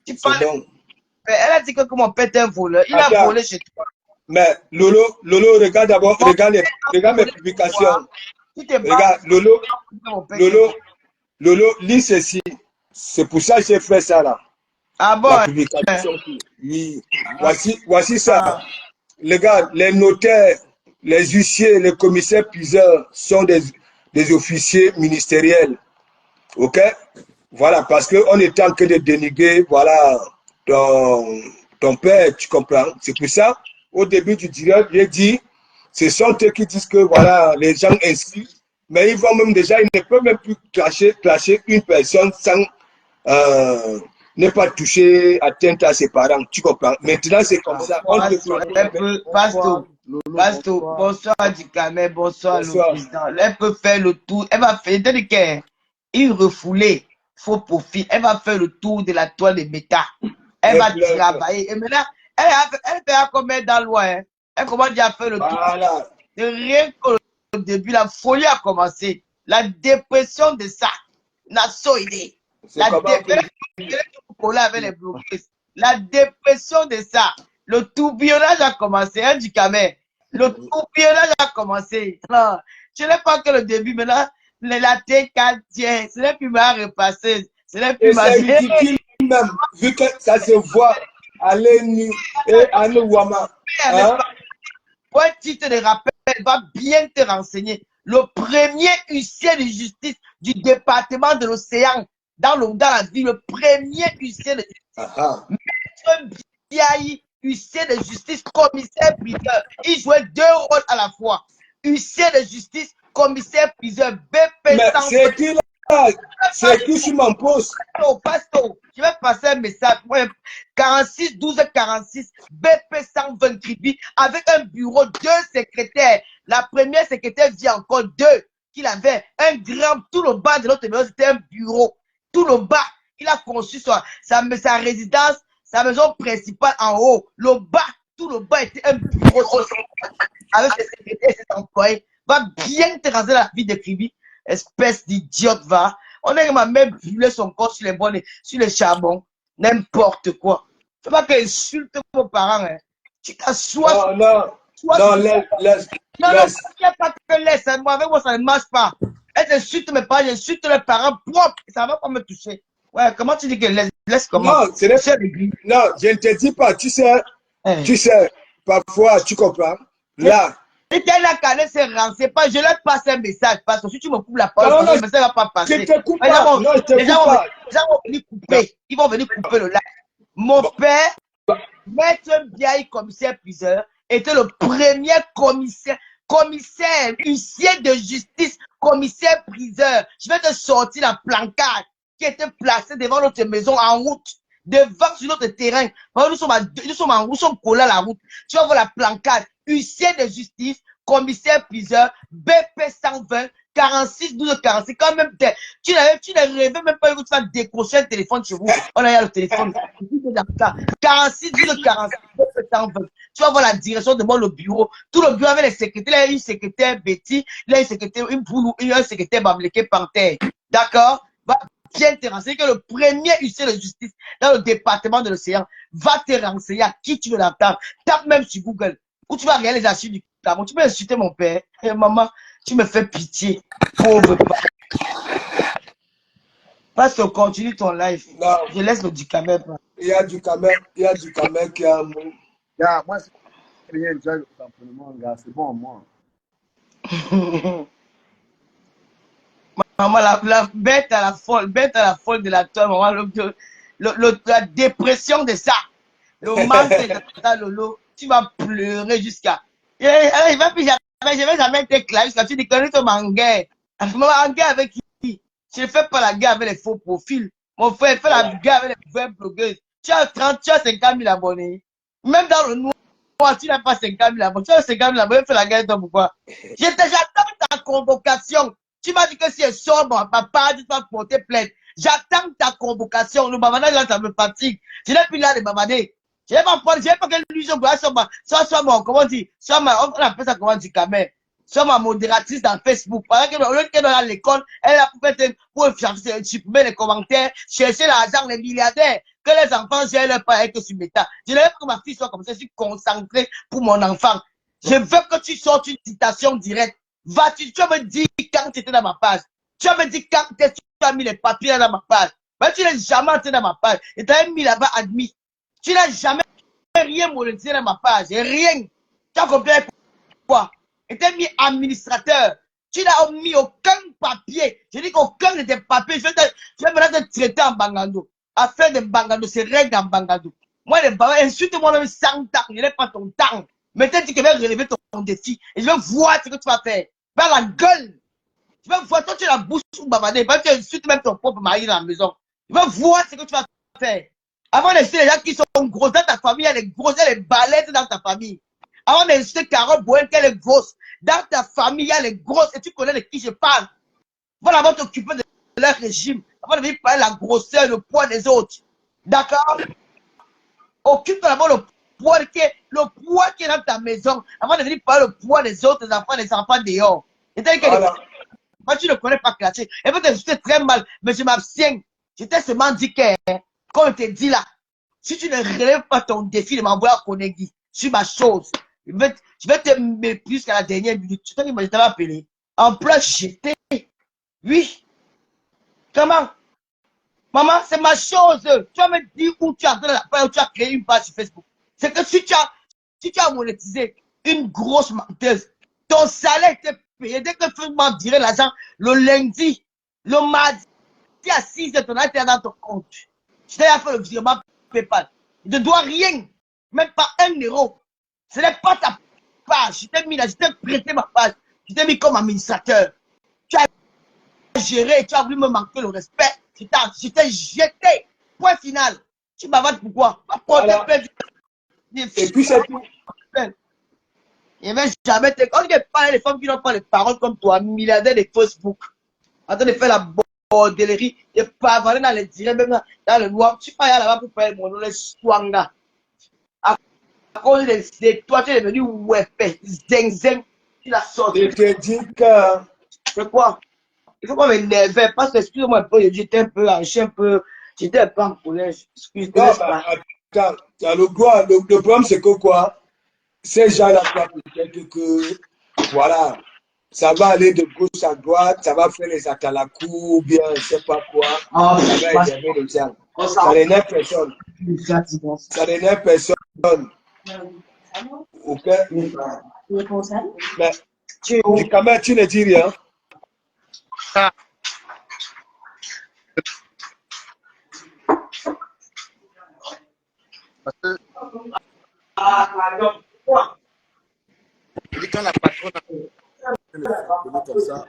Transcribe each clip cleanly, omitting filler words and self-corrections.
Tu C'est parles. bon. Elle a dit que mon père est un voleur. Il a volé chez toi. Mais Lolo, regarde d'abord, regarde mes publications. Regarde, Lolo, lis ceci. C'est pour ça que j'ai fait ça là. Ah bon? La publication. Oui. Voici ça. Regarde, les notaires, les huissiers, les commissaires priseurs sont des officiers ministériels. Ok? Voilà, parce qu'on est en train de dénigrer, voilà, ton père, tu comprends? C'est pour ça, au début du direct, j'ai dit, ce sont eux qui disent que, voilà, les gens inscrits, mais ils vont même déjà, ils ne peuvent même plus clasher une personne sans ne pas toucher atteinte à ses parents. Tu comprends? Maintenant, c'est comme ça. Pastor, bonsoir Dikame, bonsoir le président. Elle peut faire le tour, elle va faire, il refoulé, faux profil, elle va faire le tour de la toile de méta. Elle va travailler. Et maintenant, elle fait combien dans loi, hein? Elle commence déjà à faire le tour. De rien qu'au début, la folie a commencé. La dépression de ça n'a pas aidé. La dépression de ça. Le tourbillonnage a commencé, hein, du camé. Le tourbillonnage a commencé. Non, je n'ai pas que le début, maintenant, la T4 tient. Ce n'est plus ma repasser. Ce n'est plus ma. C'est ridicule même, vu que ça se voit à l'ENU et à Nouama. Pour un titre de rappel, elle va bien te renseigner. Le premier huissier de justice du département de l'océan dans la ville, le premier huissier de justice. Maître Biaï, huissier de justice, commissaire priseur. Il jouait deux rôles à la fois. Huissier de justice, commissaire priseur, BP. Mais c'est qui là? C'est qui sur mon poste? Pastor, je vais passer un message. 46 12 46 BP 120 Tribi avec un bureau, deux secrétaires. La première secrétaire dit encore deux qu'il avait. Un grand, tout le bas de notre maison, c'était un bureau. Tout le bas, il a conçu sa résidence, sa maison principale en haut. Le bas, tout le bas était un bureau. Avec ses secrétaires et ses employés. Va bien te raser la vie de Tribi. Espèce d'idiote, va. On a même brûlé son corps sur les charbons. N'importe quoi. Faut pas qu'elle insulte vos parents. Hein. Tu t'assois. Non, laisse. Non, il n'y a pas que laisse. Hein. Moi, avec moi, ça ne marche pas. Elle insulte mes parents, j'insulte les parents propres. Ça ne va pas me toucher. Ouais, comment tu dis que laisse comment? Non, je ne te dis pas. Tu sais, parfois, tu comprends. Là. Si elle a calé ses rancés, pas, je leur passe un message, parce que si tu me coupes la parole, le message ne va pas passer. Je te coupe pas. Les gens vont venir couper. Ils vont venir couper le live. Mon père, Maître Biaï, commissaire priseur, était le premier commissaire, huissier de justice, commissaire priseur. Je vais te sortir la plancade qui était placée devant notre maison en route, devant sur notre terrain. Nous sommes collés à la route. Tu vas voir la plancade. Huissier de justice, commissaire priseur, BP 120, 46 12 46. Quand même, tu ne rêvais même pas que tu vas décrocher un téléphone chez vous. On a le téléphone. 46 12 46, BP 120. Tu vas voir la direction de le bureau. Tout le bureau avec les secrétaires. Il y a une secrétaire Betty, il y a une secrétaire Impoulou, il y a un secrétaire Bamleke Panthère. D'accord? Va bien te renseigner que le premier huissier de justice dans le département de l'océan va te renseigner à qui tu veux l'entendre. Tape même sur Google. Où tu vas regarder les archives du Cameroun. Tu peux insulter mon père. Hey, maman, tu me fais pitié. Pauvre père. Parce que continue ton live. Non. Je laisse le Ducamel. Il y a du Ducamel qui a un mot. Moi, c'est rien de simplement, gars. C'est bon, moi. Maman, la bête à la folle de la toile, maman, la dépression de ça. Le manque de ça, Lolo. Tu vas pleurer jusqu'à. Il va plus jamais, je vais jamais être clair jusqu'à tu dis que tu es en guerre. En guerre avec qui? Je ne fais pas la guerre avec les faux profils. Mon frère fait la guerre avec les vraies blogueuses. Tu as 30, tu as 50 000 abonnés. Même dans le noir, tu n'as pas 50 000 abonnés. Tu as 50 000 abonnés, fais la guerre, toi, pourquoi? J'attends ta convocation. Tu m'as dit que si elle sort, bon, papa, tu vas porter plainte. J'attends ta convocation. Le bavardage, là, ça me fatigue. Je n'ai plus là de bavarder. Je ne vais pas prendre, je ne vais pas que l'illusion soit mon, comment dire, soit ma, on appelle ça comment dire, quand même, soit ma modératrice dans Facebook. Pendant que, au lieu qu'elle est dans l'école, elle a pour supprimer les commentaires, chercher l'argent, les milliardaires. que les enfants gèrent leur part et que sur Meta. Je ne veux pas que ma fille soit comme ça, je suis concentré pour mon enfant. Je veux que tu sortes une citation directe. Tu vas me dire quand tu étais dans ma page. Tu vas me dire quand tu as mis les papiers dans ma page. Mais tu n'as jamais entré dans ma page. Et tu as mis là-bas admis. Tu n'as jamais rien monétisé dans ma page. Rien. Tu as compris quoi? Et tu as mis administrateur. Tu n'as mis aucun papier. Je dis qu'aucun de tes papiers. Je vais maintenant te traiter en Bangando. Affaire de Bangando, c'est règle en Bangando. Moi, les Bangando, insulte-moi même 100 ans. Je n'ai pas ton temps. Mais tu dis que je vais relever ton défi. Et je vais voir ce que tu vas faire. Vers la gueule. Je vais voir, toi, tu as la bouche sous bavarder. Tu insultes même ton propre mari dans la maison. Je vais voir ce que tu vas faire. Avant d'insulter les gens qui sont gros dans ta famille, il y a les grosses, il y a les balaises dans ta famille. Avant d'insulter Carole Bowen, qu'elle est grosse. Dans ta famille, il y a les grosses et tu connais de qui je parle. Voilà, avant t'occuper de leur régime. Avant de venir parler de la grosseur, le poids des autres. D'accord? Occupe-toi d'abord le poids qui est dans ta maison. Avant de venir parler le poids des autres des enfants dehors. Et tel que moi, tu ne connais pas classique. Et peut-être que j'étais très mal, mais je m'abstiens. J'étais seulement dit que, comme je te dis là, si tu ne relèves pas ton défi de m'envoyer à Konegi sur ma chose, je vais te mépriser jusqu'à la dernière minute. Tu sais que je t'avais appelé. En plus, j'étais. Oui. Comment? Maman, c'est ma chose. Tu vas me dire où tu as créé une page sur Facebook. C'est que si tu as monétisé une grosse menteuse, ton salaire était payé. Dès que Facebook dirait l'argent, le lundi, le mardi, à 6 heures, ton argent était dans ton compte. Je t'ai fait le virement PayPal. Je ne dois rien, même pas 1 euro. Ce n'est pas ta page. Je t'ai mis là, je t'ai prêté ma page. Je t'ai mis comme administrateur. Tu as géré, tu as voulu me manquer le respect. Je t'ai jeté. Point final. Tu bavardes pourquoi? Voilà. Et puis c'est tout. Je vais jamais te. On ne parle des femmes qui n'ont pas les paroles comme toi, milliardaire de Facebook. En train de faire la bordellerie, de pavaner dans les directs, même dans le noir. Tu pars là-bas pour faire mon nom, les swanga. À cause de toi, tu es devenu wepé, zeng zeng. Tu l'as sorti. Je te dis que. C'est quoi? Il faut pas m'énerver parce que, excuse-moi un peu, j'étais un peu hanché, j'étais un peu en colère. Non, attends, le problème c'est que quoi? Ces gens-là, peut-être que, voilà, ça va aller de gauche à droite, ça va faire les atalakou, ou bien, je sais pas quoi, ça va énerver les gens. Ça n'énerve personne. Ça n'énerve personne. Ok? Mais, quand même, tu ne dis rien. Je dis quand la patronne a comme ça.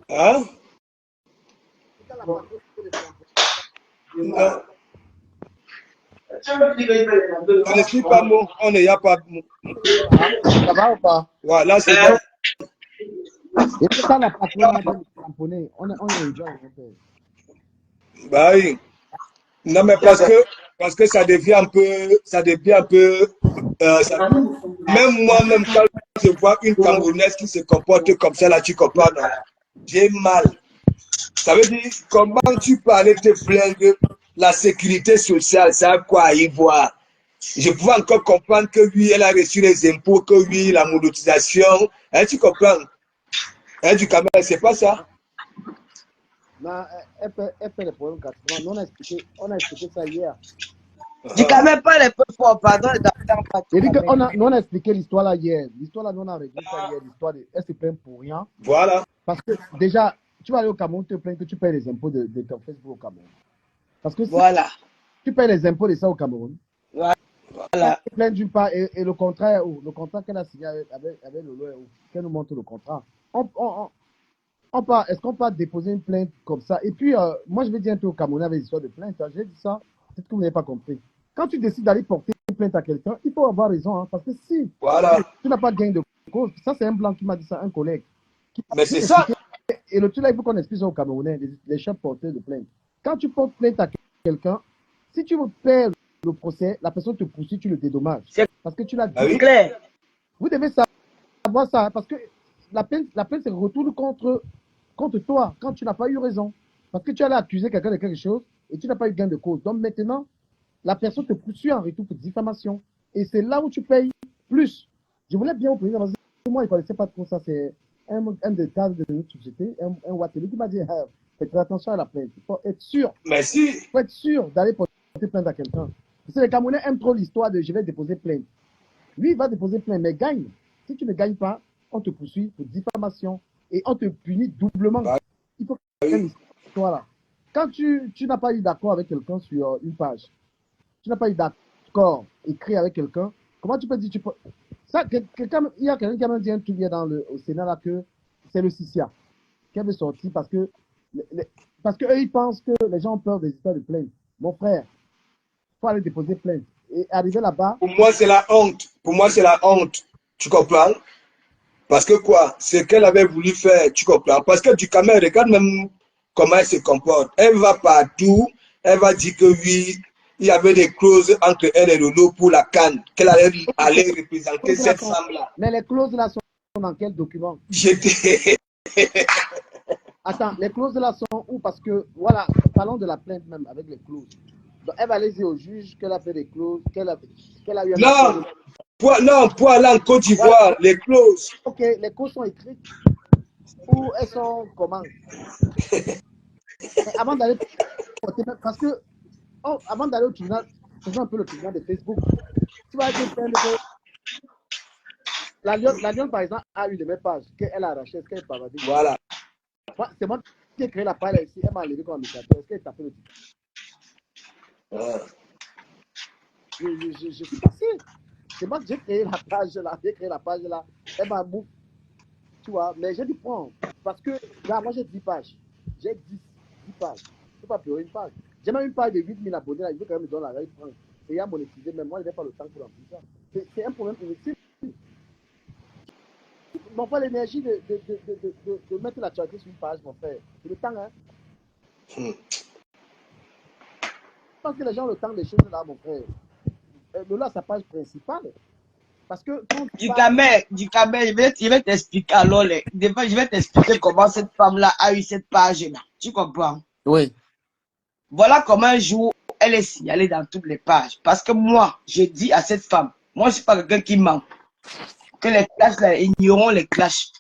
Hein? Non. On ne suit pas mot, on n'y a pas mot. Ça va ou pas? Voilà, c'est bon. Et puis quand la patronne a dit le tamponner, on est enjoy. Bah oui. Non, mais parce que ça devient un peu, même moi-même, quand je vois une Camerounaise qui se comporte comme ça, là, tu comprends, non? J'ai mal. Ça veut dire, comment tu peux aller te plaindre la sécurité sociale, ça a quoi à y voir? Je pouvais encore comprendre que oui, elle a reçu les impôts, que oui, la monétisation. Hein, tu comprends? Hein, du Cameroun, c'est pas ça? Non, elle fait les problèmes 80. Nous, on a expliqué ça hier. Du Cameroun, pas les peu forts, pardon, les j'ai dit qu'on a expliqué l'histoire là hier. L'histoire là, nous on a réglé ça hier. L'histoire de elle se plaint pour rien. Voilà. Parce que déjà, tu vas aller au Cameroun, te plaindre que tu payes les impôts de ton Facebook au Cameroun. Parce que si tu payes les impôts de ça au Cameroun, voilà. Elle se plaint d'une part et le contrat qu'elle a signé avec le lawyer, qu'elle nous montre le contrat. Est-ce qu'on peut déposer une plainte comme ça? Et puis, moi, je vais dire un peu au Cameroun avec l'histoire de plainte. Hein. J'ai dit ça, peut-être que vous n'avez pas compris. Quand tu décides d'aller porter une plainte à quelqu'un, il faut avoir raison. Hein, parce que si tu n'as pas de gain de cause, ça, c'est un blanc qui m'a dit ça, un collègue. Mais c'est ça. Et le truc là, il faut qu'on explique ça aux Camerounais, les chefs porteurs de plainte. Quand tu portes plainte à quelqu'un, si tu veux perds le procès, la personne te poursuit, tu le dédommages. Parce que tu l'as dit. Clair. Vous devez savoir ça, parce que la plainte se retourne contre toi quand tu n'as pas eu raison. Parce que tu allais accuser quelqu'un de quelque chose et tu n'as pas eu gain de cause. Donc maintenant, la personne te poursuit en retour pour diffamation. Et c'est là où tu payes plus. Je voulais bien vous préciser, parce que moi, je ne connaissais pas trop ça. C'est un des cadres de notre société, un Watteli, qui m'a dit faites attention à la plainte. Il faut être sûr. Merci. Il faut être sûr d'aller porter plainte à quelqu'un. Parce que les Camerounais aiment trop l'histoire de je vais déposer plainte. Lui, il va déposer plainte, mais gagne. Si tu ne gagnes pas, on te poursuit pour diffamation et on te punit doublement. Il faut que tu l'histoire là. Quand tu n'as pas eu d'accord avec quelqu'un sur une page, tu n'as pas eu d'accord écrit avec quelqu'un, comment tu peux dire ça, il y a quelqu'un qui a dit un truc au Sénat là que c'est le CICIA qui avait sorti parce que eux ils pensent que les gens ont peur des histoires de plainte. Mon frère, il faut aller déposer plainte. Et arriver là-bas. Pour moi, c'est la honte. Pour moi, c'est la honte. Tu comprends? Parce que quoi? Ce qu'elle avait voulu faire, tu comprends? Parce que du Cameroun, regarde même comment elle se comporte. Elle va partout. Elle va dire que oui, il y avait des clauses entre elle et Lolo pour la CAN, qu'elle allait représenter cette femme-là. Mais les clauses là sont dans quel document? J'étais. Attends, les clauses là sont où? Parce que, voilà, parlons de la plainte même avec les clauses. Donc, elle va aller dire au juge qu'elle a fait des clauses, qu'elle a eu un... Non, pour aller en Côte d'Ivoire, voilà. Les clauses. Ok, les clauses sont écrites ou elles sont comment? Mais avant d'aller... Parce que, avant d'aller au tribunal, faisons un peu le tribunal de Facebook. Tu vas dire que la Lyon, par exemple, a eu de mes pages qu'elle a arraché, ce qu'elle est pas dit. Voilà. C'est moi qui ai créé la page ici, elle m'a enlevé comme indicateur. Est-ce qu'elle t'a fait le titre? Je suis passé. C'est moi que j'ai créé la page là. Elle m'a bouffé. Tu vois, mais j'ai dit prends. Parce que là, moi j'ai 10 pages. J'ai 10 pages. Je ne peux pas pleurer une page. J'ai même une page de 8000 abonnés là. Il veut quand même me donner la règle. Et il y a monétisé, mais moi je n'ai pas le temps pour remplir ça. C'est un problème inutile. Mon frère, l'énergie de mettre la charité sur une page, mon frère. C'est le temps, hein. Je pense que les gens ont le temps des choses là, mon frère. Là, sa page principale. Parce que du Cameroun, je vais t'expliquer alors. Je vais t'expliquer comment cette femme-là a eu cette page-là. Tu comprends? Oui. Voilà comment un jour, elle est signalée dans toutes les pages. Parce que moi, je dis à cette femme, moi, je ne suis pas quelqu'un qui ment. Que les clashs, là, ignorons les clashs.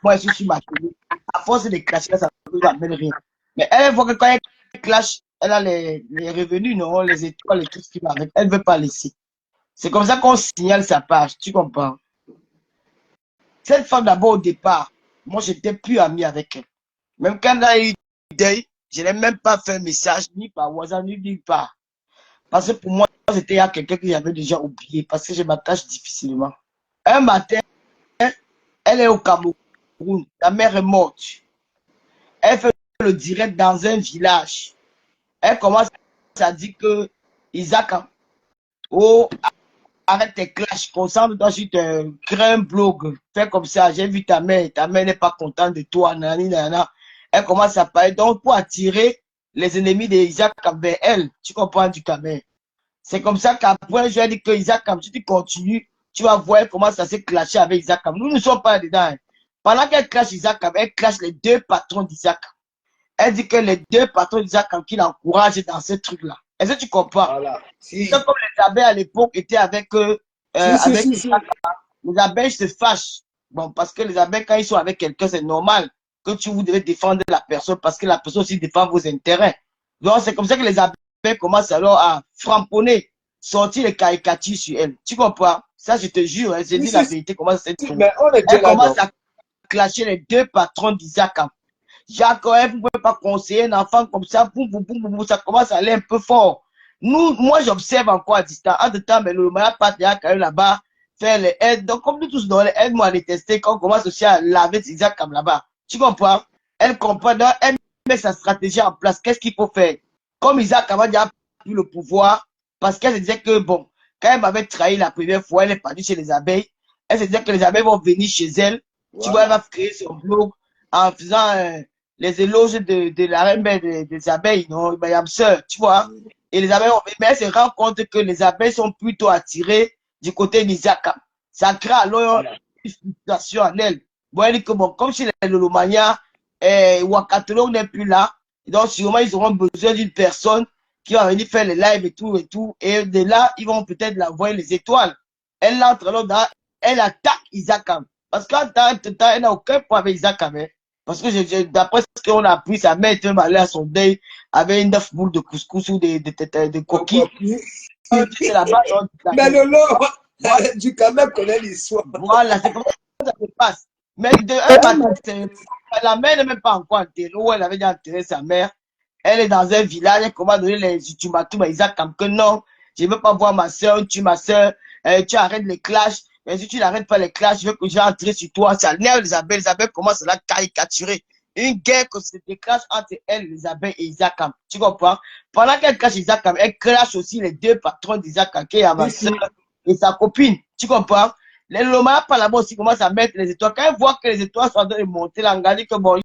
Moi, je suis ma télé. À force de clasher, ça ne va même rien. Mais elle voit que quand elle clash, elle a les revenus, non, les étoiles et tout ce qui va avec. Elle ne veut pas laisser. C'est comme ça qu'on signale sa page. Tu comprends? Cette femme, d'abord, au départ, moi, je n'étais plus ami avec elle. Même quand elle a eu deuil, je n'ai même pas fait un message, ni par WhatsApp, ni nulle part. Parce que pour moi, c'était quelqu'un que j'avais déjà oublié, parce que je m'attache difficilement. Un matin, elle est au Cameroun. La mère est morte. Elle fait le direct dans un village. Elle commence à dire que Isaac, oh, arrête tes clashs, concentre-toi sur tes crées blog. Fais comme ça, j'ai vu ta mère n'est pas contente de toi, nani, nana. Elle commence à parler, donc pour attirer les ennemis d'Isaac vers elle. Tu comprends du Cameroun? C'est comme ça qu'après, je lui ai dit que Isaac, si tu continues, tu vas voir comment ça s'est clashé avec Isaac. Nous ne sommes pas dedans. Pendant qu'elle clash Isaac, elle clash les deux patrons d'Isaac. Elle dit que les deux patrons d'Isaac qui l'encouragent dans ce truc-là. Est-ce que tu comprends? Voilà. Si. C'est comme les abeilles à l'époque étaient avec Isaac. Les abeilles se fâchent. Bon, parce que les abeilles, quand ils sont avec quelqu'un, c'est normal que vous devez défendre la personne parce que la personne aussi défend vos intérêts. Donc, c'est comme ça que les abeilles commencent alors à framponner, sortir les caricatures sur elle. Tu comprends? Ça, je te jure, hein, j'ai dit la vérité, comment ça s'est trouvé. Elle commence à clasher les deux patrons d'Isaac. Jacques, vous ne pouvez pas conseiller un enfant comme ça, ça commence à aller un peu fort. Moi, j'observe encore à distance. En temps, mais le meilleur partenaire qui est là-bas, faire les aides. Donc, comme nous tous dans les aides, moi, à les tester, quand on commence aussi à laver Isaac comme là-bas. Tu comprends? Elle comprend, donc, elle met sa stratégie en place. Qu'est-ce qu'il faut faire? Comme Isaac avait déjà pris le pouvoir, parce qu'elle se disait que, bon, quand elle m'avait trahi la première fois, elle est partie chez les abeilles. Elle se disait que les abeilles vont venir chez elle. Wow. Tu vois, elle va créer son blog en faisant les éloges de la reine des abeilles, non, Mayam Sœur, tu vois. Et les abeilles, mais elle se rend compte que les abeilles sont plutôt attirées du côté d'Isaac. Ça crée alors une frustration en elle. Bon, elle dit que bon, comme chez les Lolomania, Wakatolo n'est plus là, donc sûrement ils auront besoin d'une personne qui va venir faire les lives et tout et tout. Et de là, ils vont peut-être la voir les étoiles. Elle entre là dans, elle attaque Isakam. Parce qu'en tant que temps, elle n'a aucun point avec Isakam. Hein. Parce que d'après ce qu'on a appris, sa mère était allée à son deuil avec 9 boules de couscous ou de coquilles. C'est là-bas. Mais Lolo, du quand même connaît l'histoire. Voilà, c'est comme ça que ça se passe. Mais de un matin, la mère n'est même pas encore enterrée, où elle avait déjà enterré sa mère. Elle est dans un village, elle commence à donner les ultimatums à Isaac comme que non, je ne veux pas voir ma soeur, tu ma soeur, tu arrêtes les clashs. Mais si tu n'arrêtes pas les clashs, je veux que j'entre sur toi. Ça nerve Elisabeth. Elisabeth commence à la caricaturer. Une guerre que se déclenche entre elle, Elisabeth et Isaac. Tu comprends? Pendant qu'elle cache Isaac, elle clash aussi les deux patrons d'Isaac, qui est ma soeur et sa copine. Tu comprends? Les Loma, par là-bas aussi, commencent à mettre les étoiles. Quand elle voit que les étoiles sont en train de monter, là, on dit que bon,